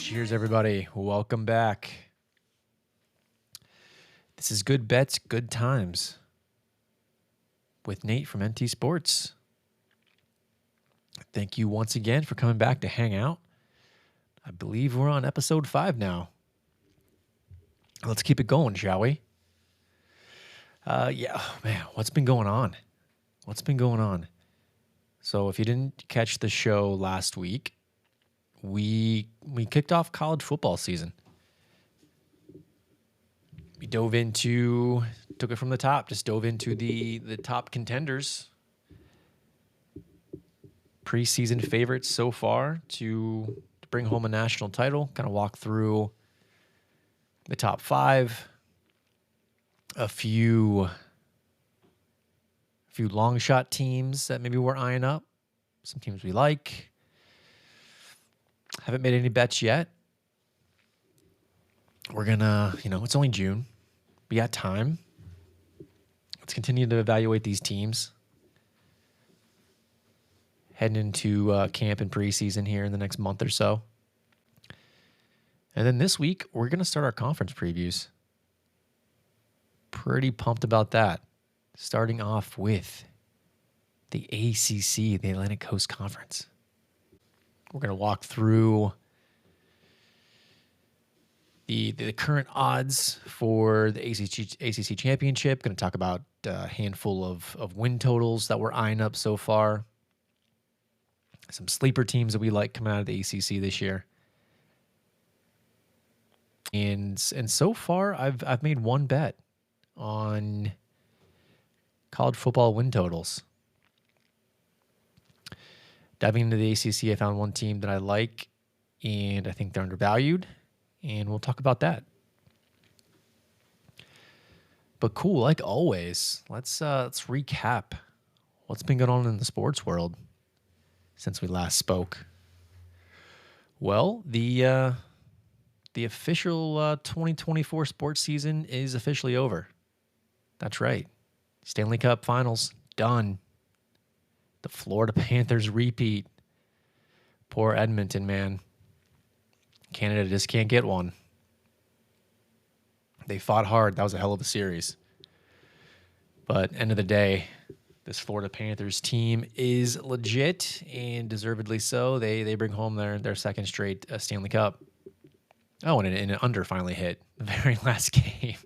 Cheers, everybody. Welcome back. This is Good Bets, Good Times with Nate from NT Sports. Thank you once again for coming back to hang out. I believe we're on episode 5 now. Let's keep it going, shall we? What's been going on? So if you didn't catch the show last week, we kicked off college football season. We took it from the top, just dove into the top contenders, preseason favorites so far to bring home a national title, kind of walk through the top 5, a few long shot teams that maybe we're eyeing up, some teams we like. Haven't made any bets yet. We're gonna, it's only June. We got time. Let's continue to evaluate these teams. Heading into camp and preseason here in the next month or so. And then this week, we're going to start our conference previews. Pretty pumped about that. Starting off with the ACC, the Atlantic Coast Conference. We're going to walk through the current odds for the ACC Championship. Going to talk about a handful of win totals that we're eyeing up so far. Some sleeper teams that we like coming out of the ACC this year. And so far, I've made one bet on college football win totals. Diving into the ACC, I found one team that I like, and I think they're undervalued, and we'll talk about that. But cool, like always, let's recap what's been going on in the sports world since we last spoke. Well, the official 2024 sports season is officially over. That's right. Stanley Cup Finals done. The Florida Panthers repeat. Poor Edmonton, man. Canada just can't get one. They fought hard. That was a hell of a series. But end of the day, this Florida Panthers team is legit, and deservedly so. They bring home their second straight Stanley Cup. Oh, and an under finally hit. The very last game.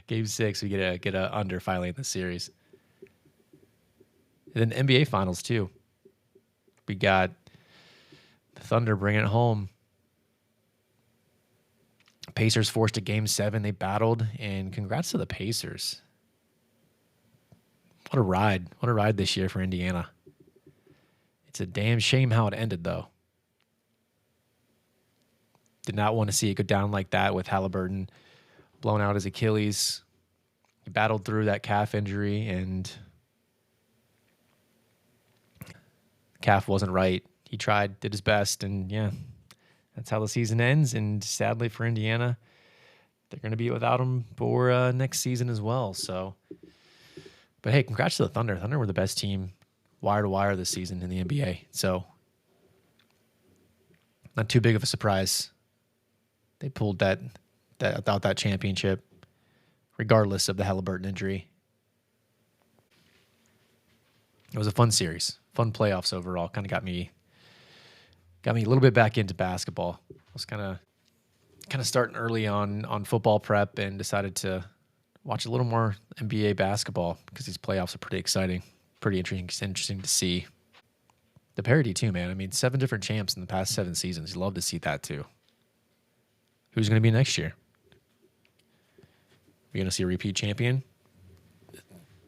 Game 6, we get a under finally in the series. And then NBA Finals, too. We got the Thunder bringing it home. Pacers forced a Game 7. They battled, and congrats to the Pacers. What a ride. What a ride this year for Indiana. It's a damn shame how it ended, though. Did not want to see it go down like that with Halliburton blown out his Achilles. He battled through that calf injury, and calf wasn't right. He tried, did his best, and yeah, that's how the season ends. And sadly for Indiana, they're going to be without him for next season as well. So, but hey, congrats to the Thunder. Thunder were the best team wire to wire this season in the NBA. So, not too big of a surprise. They pulled that championship, regardless of the Halliburton injury. It was a fun series, fun playoffs overall. Kind of got me a little bit back into basketball. I was kind of starting early on football prep and decided to watch a little more NBA basketball because these playoffs are pretty exciting, pretty interesting to see. The parity too, man. I mean, 7 different champs in the past 7 seasons. You love to see that too. Who's going to be next year? We're going to see a repeat champion?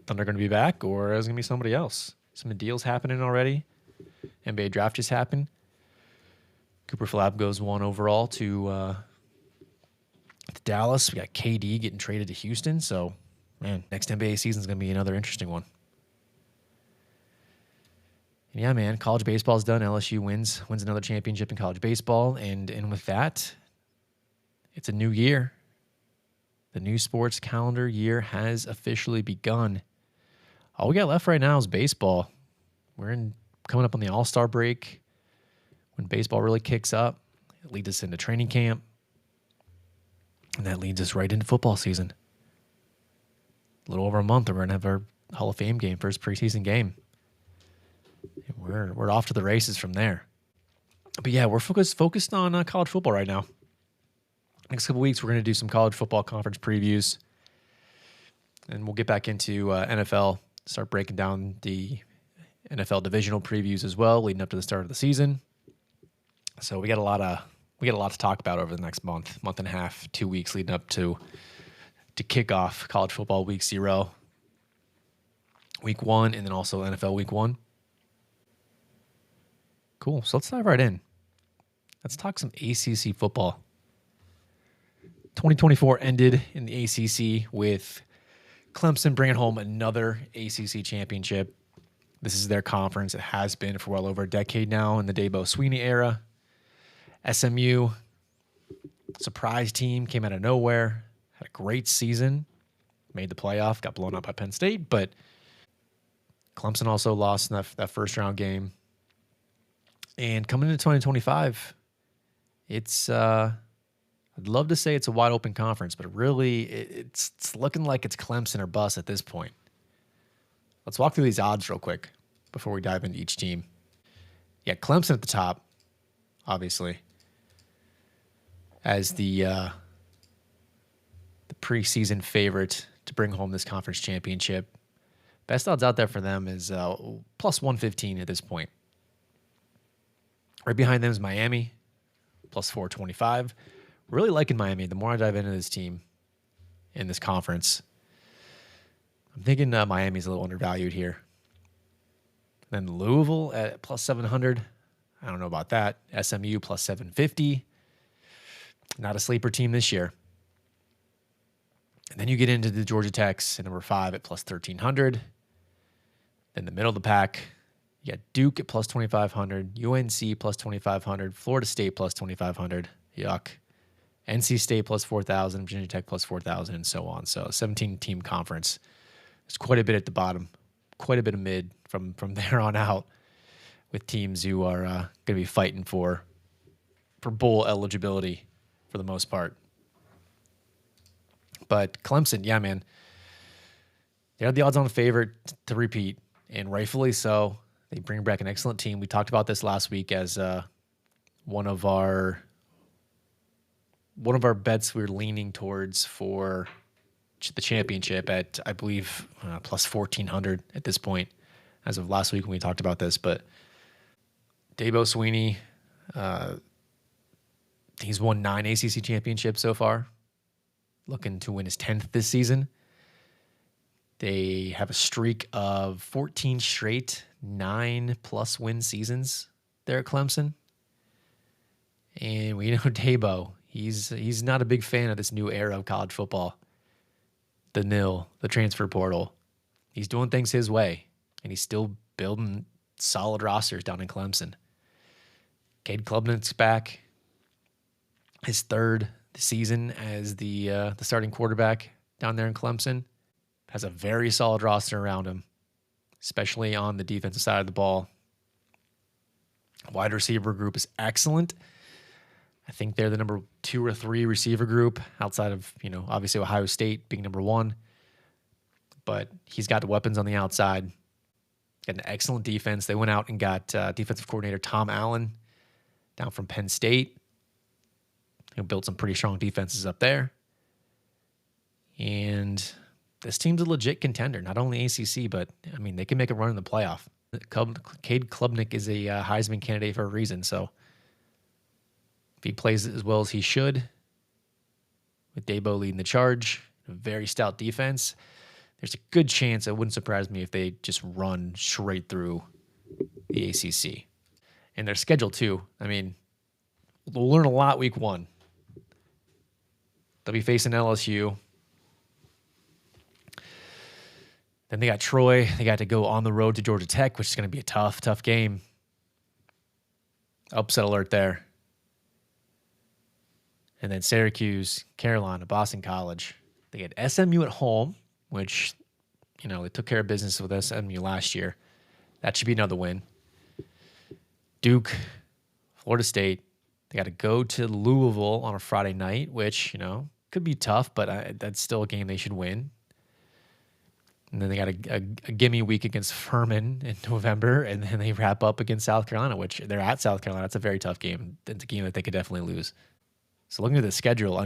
Thunder going to be back, or is it going to be somebody else? Some deals happening already. NBA draft just happened. Cooper Flapp goes 1 overall to Dallas. We got KD getting traded to Houston. So, man, next NBA season is going to be another interesting one. And yeah, man, college baseball is done. LSU wins another championship in college baseball, and with that, it's a new year. The new sports calendar year has officially begun. All we got left right now is baseball. We're coming up on the All-Star break when baseball really kicks up. It leads us into training camp. And that leads us right into football season. A little over a month, and we're going to have our Hall of Fame game, first preseason game. And we're off to the races from there. But yeah, we're focused on college football right now. Next couple weeks, we're going to do some college football conference previews. And we'll get back into NFL, start breaking down the NFL divisional previews as well, leading up to the start of the season. So we got a lot to talk about over the next month and a half, 2 weeks leading up to kick off college football week 0, week 1, and then also NFL week 1. Cool. So let's dive right in. Let's talk some ACC football. 2024 ended in the ACC with Clemson bringing home another ACC championship. This is their conference. It has been for well over a decade now in the Dabo Swinney era. SMU, surprise team, came out of nowhere, had a great season, made the playoff, got blown out by Penn State, but Clemson also lost in that first round game. And coming into 2025, I'd love to say it's a wide open conference, but really it's looking like it's Clemson or bust at this point. Let's walk through these odds real quick before we dive into each team. Yeah, Clemson at the top, obviously, as the preseason favorite to bring home this conference championship. Best odds out there for them is plus 115 at this point. Right behind them is Miami, plus 425. Really liking Miami. The more I dive into this team in this conference, I'm thinking Miami's a little undervalued here. Then Louisville at plus 700. I don't know about that. SMU plus 750. Not a sleeper team this year. And then you get into the Georgia Techs at number 5 at plus 1,300. Then the middle of the pack, you got Duke at plus 2,500, UNC plus 2,500, Florida State plus 2,500. Yuck. NC State plus 4,000, Virginia Tech plus 4,000, and so on. So 17-team conference. There's quite a bit at the bottom, quite a bit of mid from there on out, with teams who are going to be fighting for bowl eligibility for the most part. But Clemson, yeah, man, they're the odds-on favorite to repeat, and rightfully so. They bring back an excellent team. We talked about this last week as one of our bets we were leaning towards for the championship at, I believe, plus 1,400 at this point, as of last week when we talked about this. But Dabo Swinney, he's won 9 ACC championships so far, looking to win his 10th this season. They have a streak of 14 straight 9+ win seasons there at Clemson. And we know Dabo, he's not a big fan of this new era of college football. The NIL, the transfer portal. He's doing things his way, and he's still building solid rosters down in Clemson. Cade Klubnik's back, his 3rd season as the starting quarterback down there in Clemson. Has a very solid roster around him, especially on the defensive side of the ball. Wide receiver group is excellent. I think they're the number 2 or 3 receiver group outside of, obviously Ohio State being number 1. But he's got the weapons on the outside. Got an excellent defense. They went out and got defensive coordinator Tom Allen down from Penn State. Built some pretty strong defenses up there. And this team's a legit contender, not only ACC, but, they can make a run in the playoff. Cade Klubnik is a Heisman candidate for a reason, so if he plays as well as he should, with Dabo leading the charge, a very stout defense, there's a good chance, it wouldn't surprise me if they just run straight through the ACC. And their schedule, too. We'll learn a lot week 1. They'll be facing LSU. Then they got Troy. They got to go on the road to Georgia Tech, which is going to be a tough game. Upset alert there. And then Syracuse, Carolina, Boston College. They get SMU at home, which, they took care of business with SMU last year. That should be another win. Duke, Florida State, They got to go to Louisville on a Friday night, which, could be tough, but that's still a game they should win. And then they got a gimme week against Furman in November, and then they wrap up against South Carolina, which they're at South Carolina. That's a very tough game. It's a game that they could definitely lose. So looking at the schedule,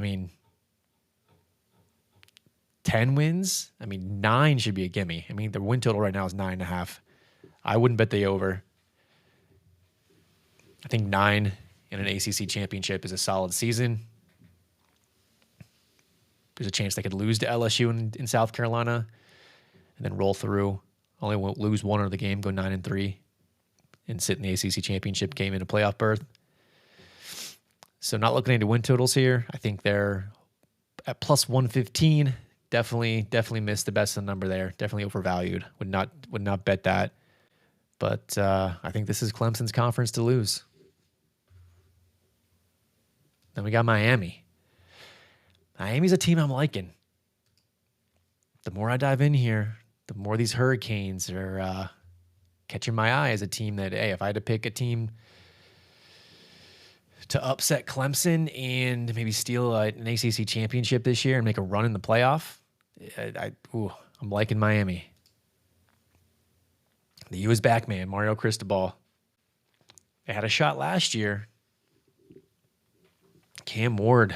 10 wins. 9 should be a gimme. The win total right now is 9.5. I wouldn't bet the over. I think 9 in an ACC championship is a solid season. There's a chance they could lose to LSU in South Carolina and then roll through. Only won't lose one of the game, go 9-3, and sit in the ACC championship game in a playoff berth. So not looking into win totals here. I think they're at plus 115. Definitely missed the best of the number there. Definitely overvalued. Would not bet that. But I think this is Clemson's conference to lose. Then we got Miami. Miami's a team I'm liking. The more I dive in here, the more these Hurricanes are catching my eye as a team that, hey, if I had to pick a team to upset Clemson and maybe steal an ACC championship this year and make a run in the playoff, I'm liking Miami. The U is back, man. Mario Cristobal. They had a shot last year. Cam Ward.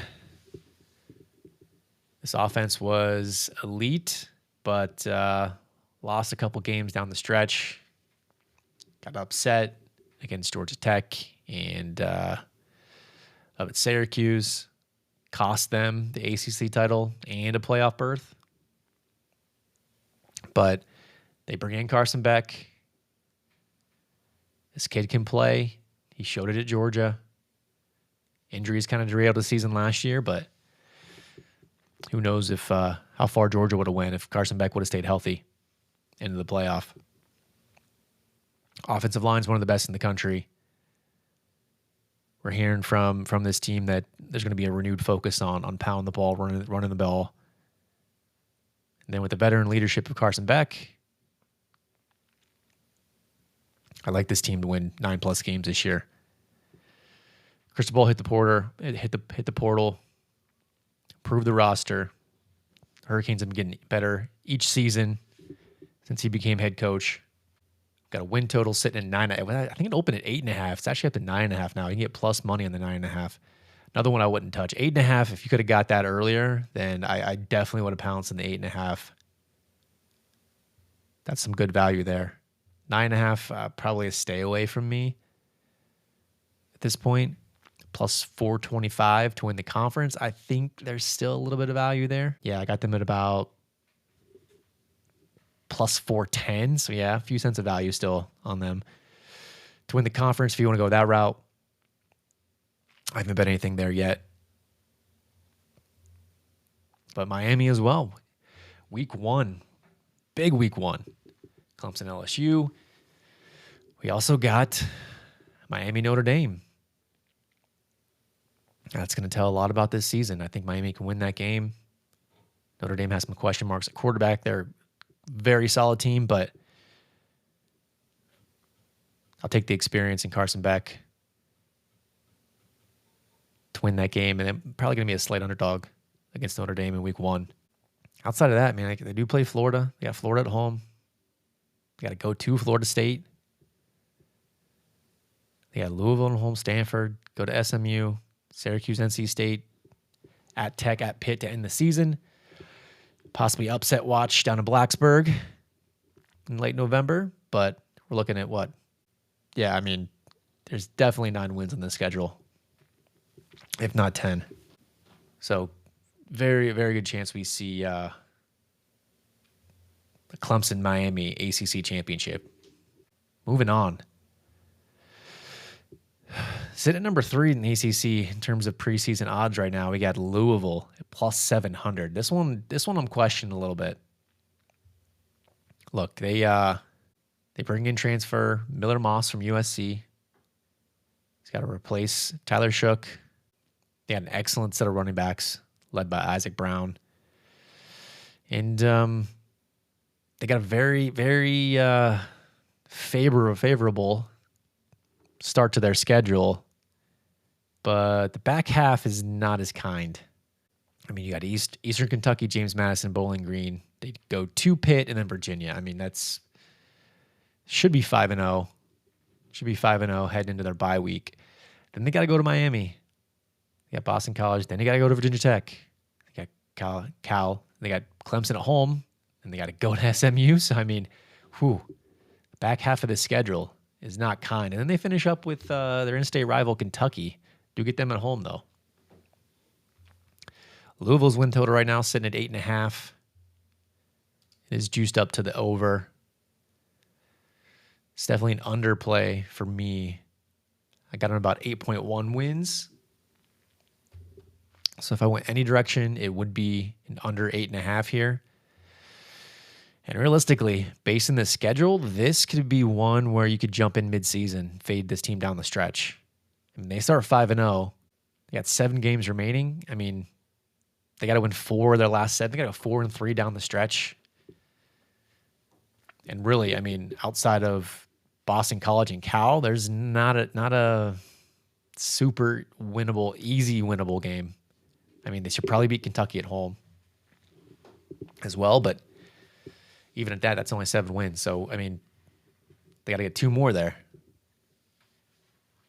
This offense was elite, but lost a couple games down the stretch. Got upset against Georgia Tech and up at Syracuse. Cost them the ACC title and a playoff berth. But they bring in Carson Beck. This kid can play. He showed it at Georgia. Injuries kind of derailed the season last year, but who knows if how far Georgia would have went if Carson Beck would have stayed healthy into the playoff. Offensive line is one of the best in the country. We're hearing from this team that there's going to be a renewed focus on pounding the ball, running the ball. And then with the veteran leadership of Carson Beck, I like this team to win 9+ games this year. Cristobal hit the portal, improved the roster. Hurricanes have been getting better each season since he became head coach. Got a win total sitting at 9. I think it opened at 8.5. It's actually up to 9.5 now. You can get plus money on the 9.5. Another one I wouldn't touch. 8.5. If you could have got that earlier, then I definitely would have pounced on the 8.5. That's some good value there. 9.5, probably a stay away from me at this point. Plus 425 to win the conference. I think there's still a little bit of value there. Yeah, I got them at about plus 410. So yeah, a few cents of value still on them to win the conference. If you want to go that route, I haven't bet anything there yet. But Miami as well. Week 1, big week 1. Clemson LSU. We also got Miami Notre Dame. That's going to tell a lot about this season. I think Miami can win that game. Notre Dame has some question marks at quarterback. They're a very solid team, but I'll take the experience in Carson Beck to win that game, and they're probably going to be a slight underdog against Notre Dame in week 1. Outside of that, man, they do play Florida. They got Florida at home. They got to go to Florida State. They got Louisville at home, Stanford, go to SMU, Syracuse, NC State, at Tech, at Pitt to end the season. Possibly upset watch down in Blacksburg in late November, but we're looking at what? Yeah, there's definitely 9 wins on the schedule, if not 10. So very, very good chance we see the Clemson-Miami ACC championship. Moving on. Sitting at number 3 in the ACC in terms of preseason odds right now, we got Louisville at plus 700. This one I'm questioning a little bit. Look, they bring in transfer Miller Moss from USC. He's got to replace Tyler Shook. They had an excellent set of running backs led by Isaac Brown. And they got a very, very favorable start to their schedule. but the back half is not as kind. I mean, you got Eastern Kentucky, James Madison, Bowling Green. They go to Pitt and then Virginia. I mean, that's should be 5-0. Should be 5-0 heading into their bye week. Then they got to go to Miami. They got Boston College. Then they got to go to Virginia Tech. They got Cal. They got Clemson at home. And they got to go to SMU. So, I mean, the back half of the schedule is not kind. And then they finish up with their in-state rival, Kentucky. Do get them at home, though. Louisville's win total right now sitting at 8.5. It is juiced up to the over. It's definitely an underplay for me. I got on about 8.1 wins. So if I went any direction, it would be an under 8.5 here. And realistically, based on the schedule, this could be one where you could jump in midseason, fade this team down the stretch. I mean, they start 5-0. They got 7 games remaining. I mean, they got to win 4 of their last 7. They got to go 4-3 down the stretch. And really, I mean, outside of Boston College and Cal, there's not a super winnable, easy winnable game. I mean, they should probably beat Kentucky at home as well, but even at that, that's only 7 wins. So, I mean, they got to get 2 more there.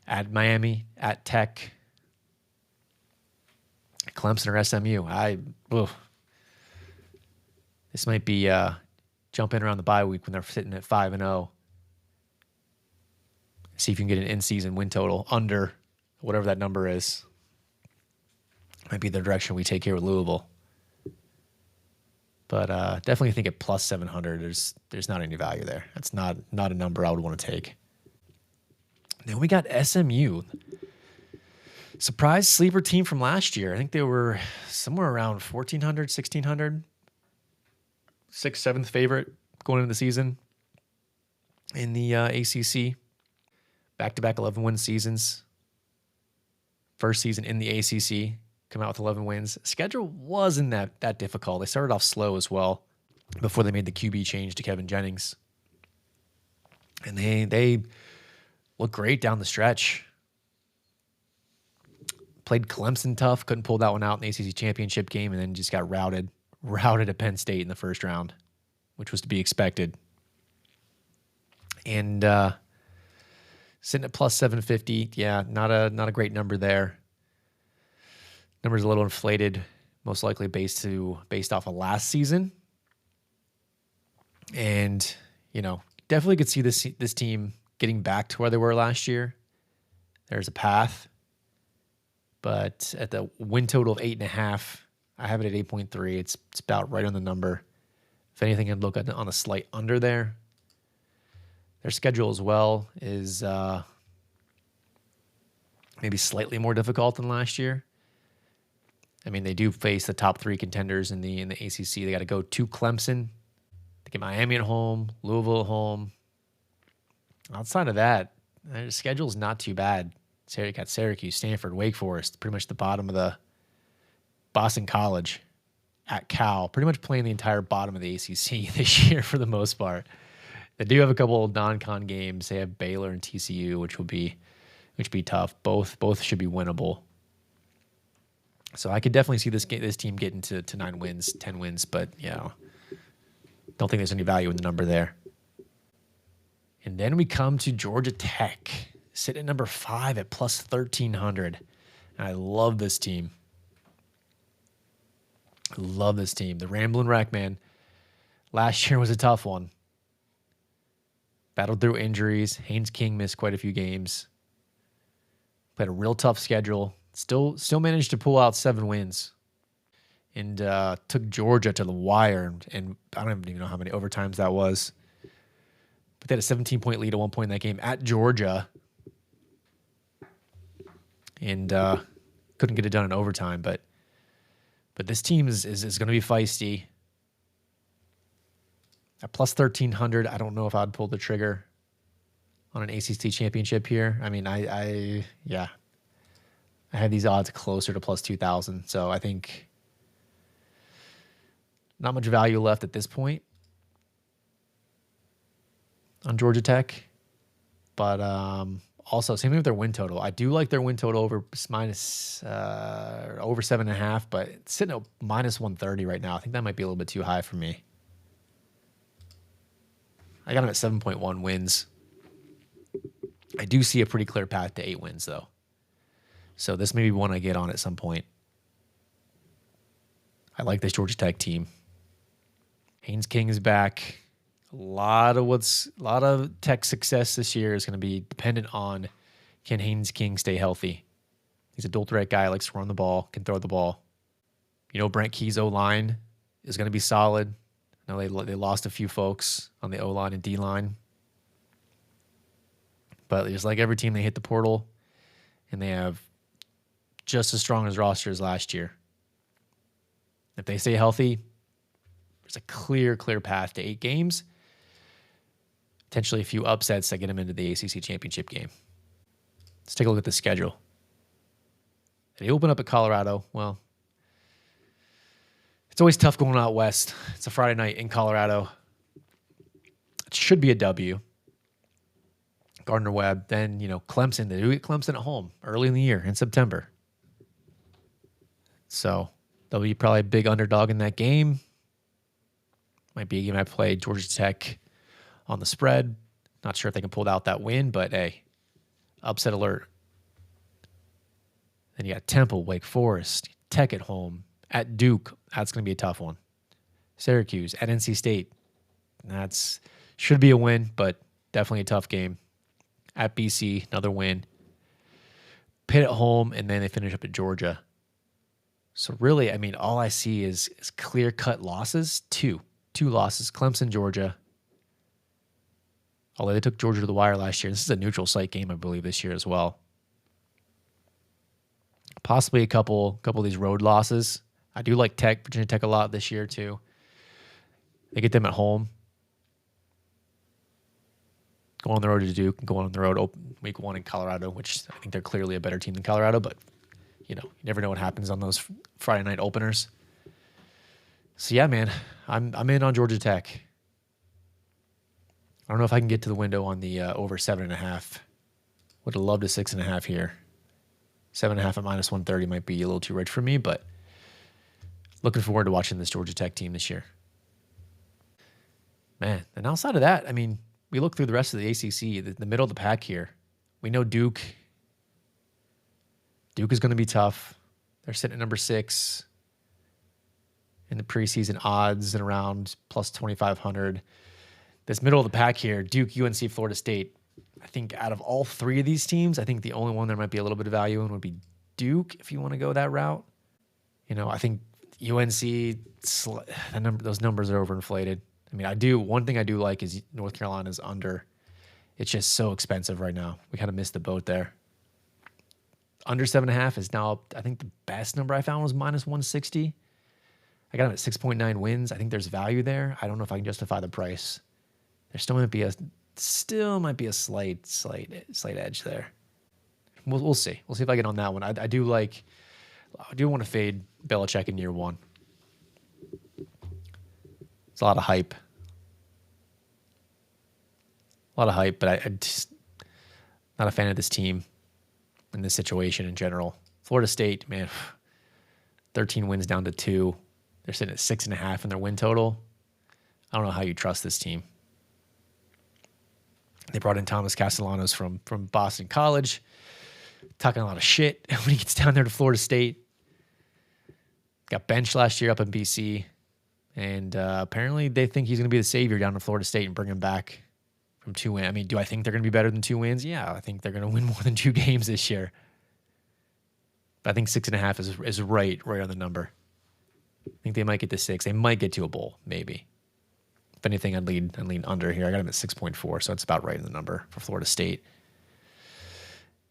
At Miami, at Tech, Clemson or SMU. This might be jumping around the bye week when they're sitting at 5-0. See if you can get an in-season win total under whatever that number is. Might be the direction we take here with Louisville. But definitely think at plus 700, there's not any value there. That's not a number I would want to take. Then we got SMU. Surprise sleeper team from last year. I think they were somewhere around 1,400, 1,600. 6th, 7th favorite going into the season in the ACC. Back-to-back 11-win seasons. First season in the ACC. Come out with 11 wins. Schedule wasn't that difficult. They started off slow as well before they made the QB change to Kevin Jennings. And they looked great down the stretch. Played Clemson tough. Couldn't pull that one out in the ACC championship game, and then just got routed at Penn State in the first round, which was to be expected. And sitting at plus 750, yeah, not a great number there. Number's a little inflated, most likely based off of last season. And, definitely could see this team getting back to where they were last year. There's a path. But at the win total of 8.5, I have it at 8.3. It's about right on the number. If anything, I'd look at on a slight under there. Their schedule as well is maybe slightly more difficult than last year. I mean, they do face the top 3 contenders in the ACC. They got to go to Clemson. They get Miami at home, Louisville at home. Outside of that, their schedule's not too bad. You got Syracuse, Stanford, Wake Forest, pretty much the bottom of the Boston College at Cal, pretty much playing the entire bottom of the ACC this year for the most part. They do have a couple of non-con games. They have Baylor and TCU, which would be tough. Both should be winnable. So I could definitely see this team getting to 9 wins, 10 wins, but don't think there's any value in the number there. And then we come to Georgia Tech, sitting at number 5 at plus 1,300. And I love this team. The Ramblin' Wreck, man. Last year was a tough one. Battled through injuries. Haynes King missed quite a few games. Played a real tough schedule. Still managed to pull out 7 wins. And took Georgia to the wire. And I don't even know how many overtimes that was. But they had a 17-point lead at one point in that game at Georgia. And couldn't get it done in overtime. But this team is going to be feisty. At plus 1,300, I don't know if I'd pull the trigger on an ACC championship here. I mean, I have these odds closer to plus 2,000. So I think not much value left at this point on Georgia Tech. But Also, same thing with their win total. I do like their win total over 7.5, but it's sitting at minus 130 right now. I think that might be a little bit too high for me. I got them at 7.1 wins. I do see a pretty clear path to 8 wins, though. So this may be one I get on at some point. I like this Georgia Tech team. Haynes King is back. A lot of Tech success this year is going to be dependent on, can Haynes King stay healthy? He's a dual threat guy, likes to run the ball, can throw the ball. You know, Brent Key's O-line is going to be solid. I know they lost a few folks on the O-line and D-line. But just like every team, they hit the portal, and they have just as strong as rosters last year. If they stay healthy, there's a clear path to 8 games. Potentially a few upsets that get them into the ACC championship game. Let's take a look at the schedule. They open up at Colorado. Well, it's always tough going out west. It's a Friday night in Colorado. It should be a W. Gardner-Webb. Then, Clemson. They do get Clemson at home early in the year in September. So they'll be probably a big underdog in that game. Might be a game I play Georgia Tech on the spread. Not sure if they can pull out that win, but hey, upset alert. Then you got Temple, Wake Forest, Tech at home, at Duke. That's going to be a tough one. Syracuse, at NC State. That's should be a win, but definitely a tough game. At BC, another win. Pitt at home, and then they finish up at Georgia. So really, all I see is clear-cut losses. Two losses, Clemson, Georgia. Although they took Georgia to the wire last year. This is a neutral site game, I believe, this year as well. Possibly a couple of these road losses. I do like Virginia Tech a lot this year too. They get them at home. Go on the road to Duke, and go on the road week 1 in Colorado, which I think they're clearly a better team than Colorado, but you never know what happens on those Friday night openers. So yeah, man, I'm in on Georgia Tech. I don't know if I can get to the window on the over 7.5. Would have loved a 6.5 here. 7.5 at minus 130 might be a little too rich for me, but looking forward to watching this Georgia Tech team this year. Man, and outside of that, we look through the rest of the ACC, the middle of the pack here. We know Duke. Duke is going to be tough. They're sitting at number 6 in the preseason odds and around plus 2,500. This middle of the pack here, Duke, UNC, Florida State. I think out of all 3 of these teams, I think the only one there might be a little bit of value in would be Duke, if you want to go that route. I think UNC, those numbers are overinflated. One thing I do like is North Carolina's under. It's just so expensive right now. We kind of missed the boat there. Under 7.5 is now, I think the best number I found was minus 160. I got them at 6.9 wins. I think there's value there. I don't know if I can justify the price. There still might be a slight edge there. We'll see. We'll see if I get on that one. I do want to fade Belichick in year 1. It's a lot of hype. But I just not a fan of this team in this situation in general. Florida State, man, 13 wins down to 2. They're sitting at 6.5 in their win total. I don't know how you trust this team. They brought in Thomas Castellanos from Boston College, talking a lot of shit when he gets down there to Florida State. Got benched last year up in BC, and apparently they think he's going to be the savior down to Florida State and bring him back from 2 wins. Do I think they're going to be better than 2 wins? Yeah, I think they're going to win more than 2 games this year. But I think 6.5 is right on the number. I think they might get to 6. They might get to a bowl, maybe. If anything, I'd lean under here. I got him at 6.4, so it's about right in the number for Florida State.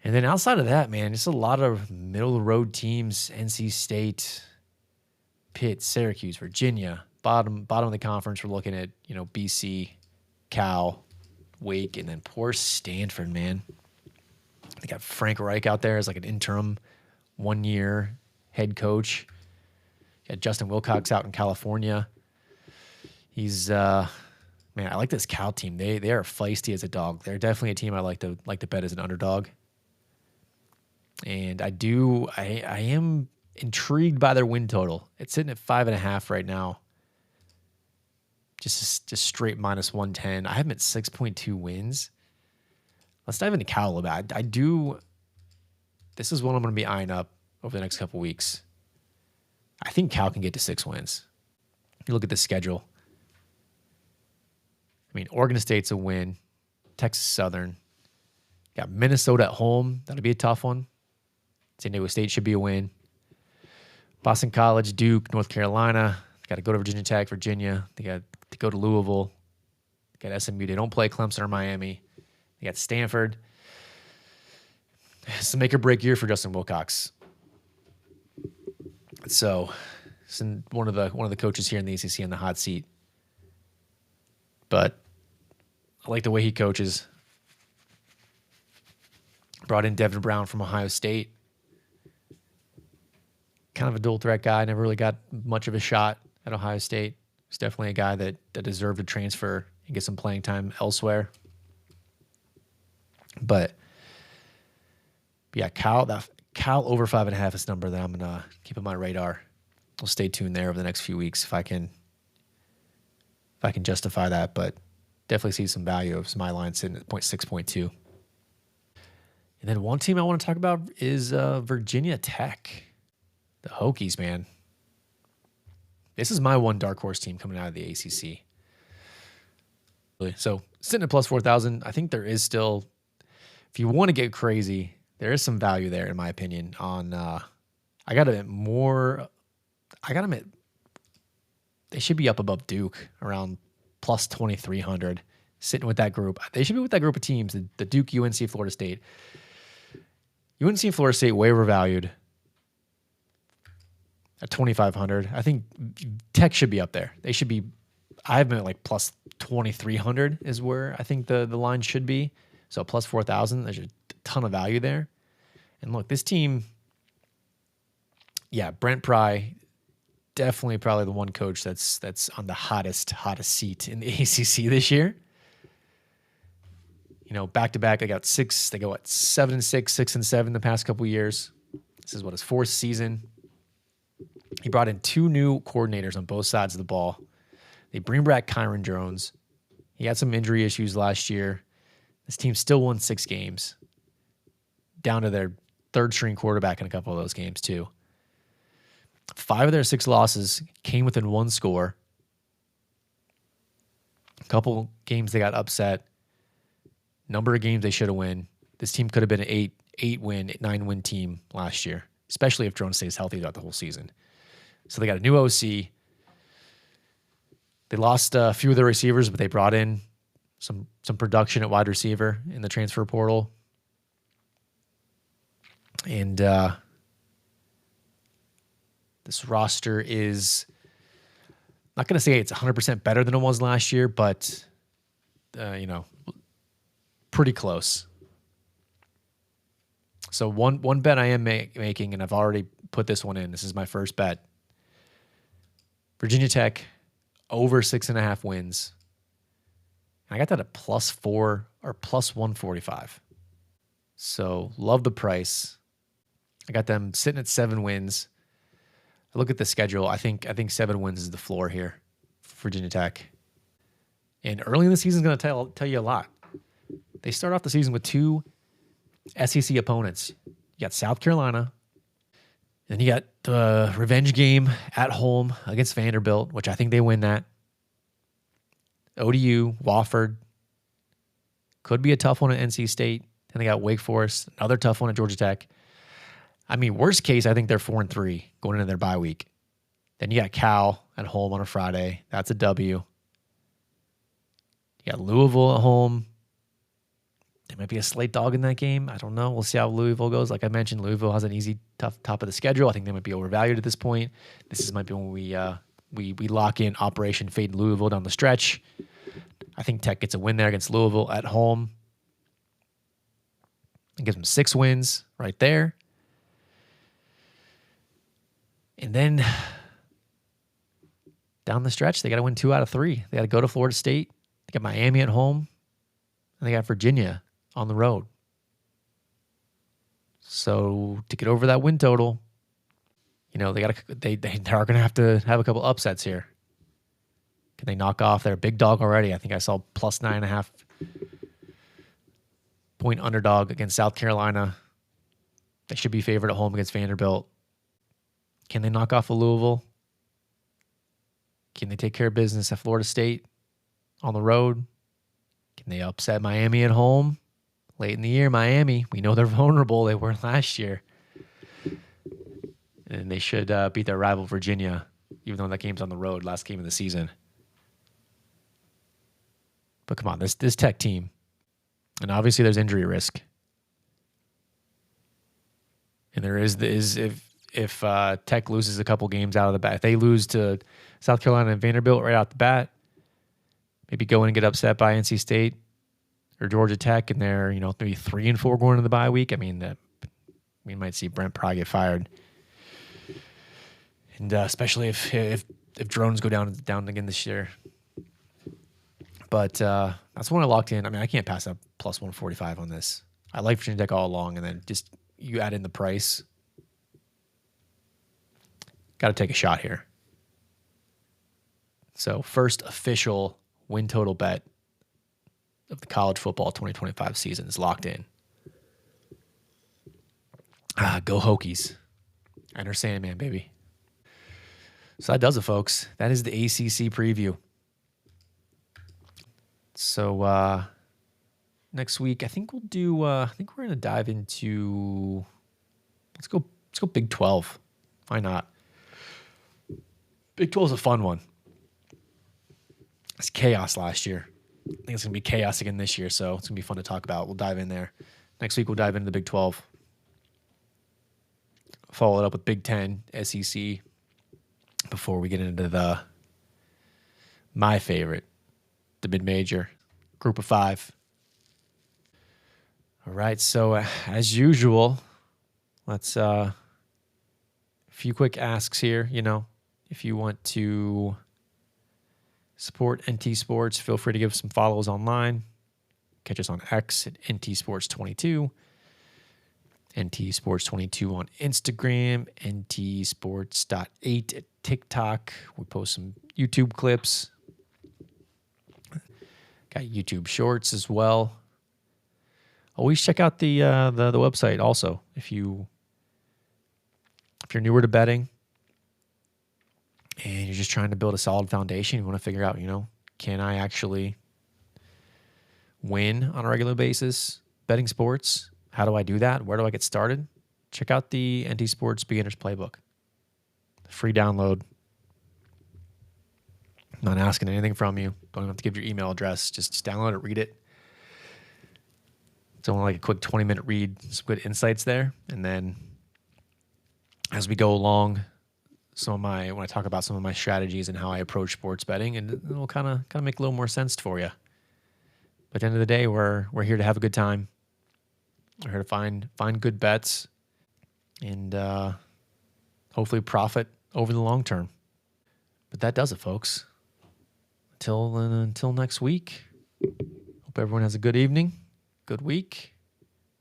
And then outside of that, man, just a lot of middle-of-the-road teams. NC State, Pitt, Syracuse, Virginia. Bottom of the conference, we're looking at, BC, Cal, Wake, and then poor Stanford, man. They got Frank Reich out there as like an interim 1-year head coach. Got Justin Wilcox out in California. He's not Man, I like this Cal team. They are feisty as a dog. They're definitely a team I like to bet as an underdog. And I am intrigued by their win total. It's sitting at 5.5 right now. Just straight minus 110. I have them at 6.2 wins. Let's dive into Cal a little bit. This is one I'm going to be eyeing up over the next couple weeks. I think Cal can get to 6 wins. You look at the schedule. I mean, Oregon State's a win. Texas Southern. Got Minnesota at home. That'll be a tough one. San Diego State should be a win. Boston College, Duke, North Carolina. Got to go to Virginia Tech, Virginia. They got to go to Louisville. They got SMU. They don't play Clemson or Miami. They got Stanford. It's a make or break year for Justin Wilcox. So, one of the coaches here in the ACC on the hot seat. But I like the way he coaches. Brought in Devin Brown from Ohio State. Kind of a dual threat guy. Never really got much of a shot at Ohio State. He's definitely a guy that deserved to transfer and get some playing time elsewhere. But yeah, Cal over 5.5 is a number that I'm gonna keep on my radar. We'll stay tuned there over the next few weeks if I can justify that. But definitely see some value of my line sitting at 6.2. And then one team I want to talk about is Virginia Tech. The Hokies, man. This is my one dark horse team coming out of the ACC. So sitting at plus 4,000, I think there is still, if you want to get crazy, there is some value there, in my opinion. I got them at, they should be up above Duke, around plus 2,300, sitting with that group. They should be with that group of teams, the Duke, UNC, Florida State. UNC and Florida State way overvalued at 2,500. I think Tech should be up there. They should be, I have been at like plus 2,300 is where I think the line should be. So plus 4,000, there's a ton of value there. And look, this team, yeah, Brent Pry, definitely probably the one coach that's on the hottest seat in the ACC this year. You know, back to back, they go 7-6, 6-7 the past couple years. This is his fourth season. He brought in 2 new coordinators on both sides of the ball. They bring back Kyron Jones. He had some injury issues last year. This team still won 6 games, down to their third-string quarterback in a couple of those games, too. 5 of their 6 losses came within 1 score. A couple games they got upset. Number of games they should have won. This team could have been an 9-win team last year, especially if Jones stays healthy throughout the whole season. So they got a new OC. They lost a few of their receivers, but they brought in some production at wide receiver in the transfer portal. And this roster is, not going to say it's 100% better than it was last year, but, pretty close. So one bet I am making, and I've already put this one in. This is my first bet. Virginia Tech over 6.5 wins. I got that at plus 4 or plus 145. So love the price. I got them sitting at 7 wins. I look at the schedule. I think 7 wins is the floor here for Virginia Tech. And early in the season is going to tell you a lot. They start off the season with 2 SEC opponents. You got South Carolina. Then you got the revenge game at home against Vanderbilt, which I think they win that. ODU, Wofford. Could be a tough one at NC State. Then they got Wake Forest, another tough one at Georgia Tech. I mean, worst case, I think they're 4-3 going into their bye week. Then you got Cal at home on a Friday. That's a W. You got Louisville at home. There might be a slight dog in that game. I don't know. We'll see how Louisville goes. Like I mentioned, Louisville has an easy, tough top of the schedule. I think they might be overvalued at this point. Might be when we lock in Operation Fade Louisville down the stretch. I think Tech gets a win there against Louisville at home. It gives them 6 wins right there. And then down the stretch, they got to win 2 out of 3. They got to go to Florida State They got Miami at home, and they got Virginia on the road. So to get over that win total, they are going to have a couple upsets here. Can they knock off their big dog already? I think I saw plus 9.5 point underdog against South Carolina. They should be favored at home against Vanderbilt. Can they knock off a Louisville? Can they take care of business at Florida State on the road? Can they upset Miami at home? Late in the year, Miami, we know they're vulnerable. They were last year. And they should beat their rival Virginia, even though that game's on the road, last game of the season. But come on, this Tech team, and obviously there's injury risk. And there is if Tech loses a couple games out of the bat, if they lose to South Carolina and Vanderbilt right out the bat, maybe go in and get upset by NC State or Georgia Tech, and they're maybe 3-4 going into the bye week. I mean, we might see Brent Pry get fired, and especially if drones go down again this year. But that's when I locked in. I mean, I can't pass up plus 145 on this. I like Virginia Tech all along, and then just you add in the price. Got to take a shot here. So first official win total bet of the college football 2025 season is locked in. Go Hokies. Enter Sandman, baby. So that does it, folks. That is the ACC preview. So next week, I think we'll do. I think we're gonna dive into. Let's go Big 12. Why not? Big 12 is a fun one. It's chaos last year. I think it's gonna be chaos again this year, so it's gonna be fun to talk about. We'll dive in there. Next week, we'll dive into the Big 12. Follow it up with Big 10, SEC. Before we get into my favorite, the mid-major, Group of 5. All right, so as usual, let's a few quick asks here. If you want to support NT Sports, feel free to give us some follows online. Catch us on X at NT Sports 22, NT Sports 22 on Instagram, NT Sports.8 at TikTok. We post some YouTube clips. Got YouTube Shorts as well. Always check out the website also if you're newer to betting and you're just trying to build a solid foundation. You want to figure out, can I actually win on a regular basis betting sports? How do I do that? Where do I get started? Check out the NT Sports Beginner's Playbook. Free download. I'm not asking anything from you. Don't even have to give your email address. Just download it, read it. It's only like a quick 20-minute read. Some good insights there. And then as we go along, when I talk about some of my strategies and how I approach sports betting, and it'll kind of make a little more sense for you. But at the end of the day, we're here to have a good time. We're here to find good bets and hopefully profit over the long term. But that does it, folks. Until next week. Hope everyone has a good evening, good week.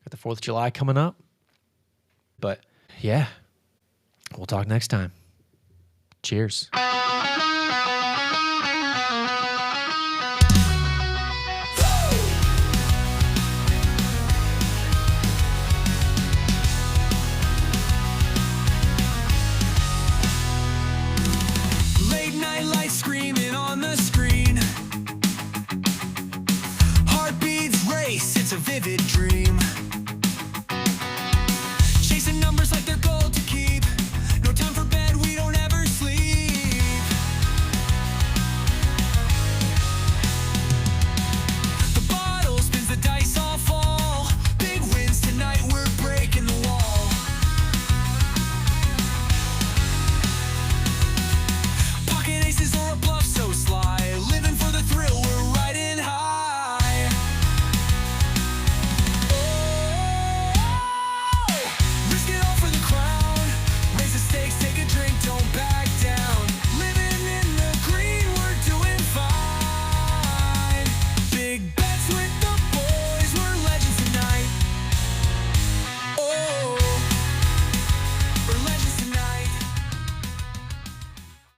Got the 4th of July coming up. But yeah, we'll talk next time. Cheers.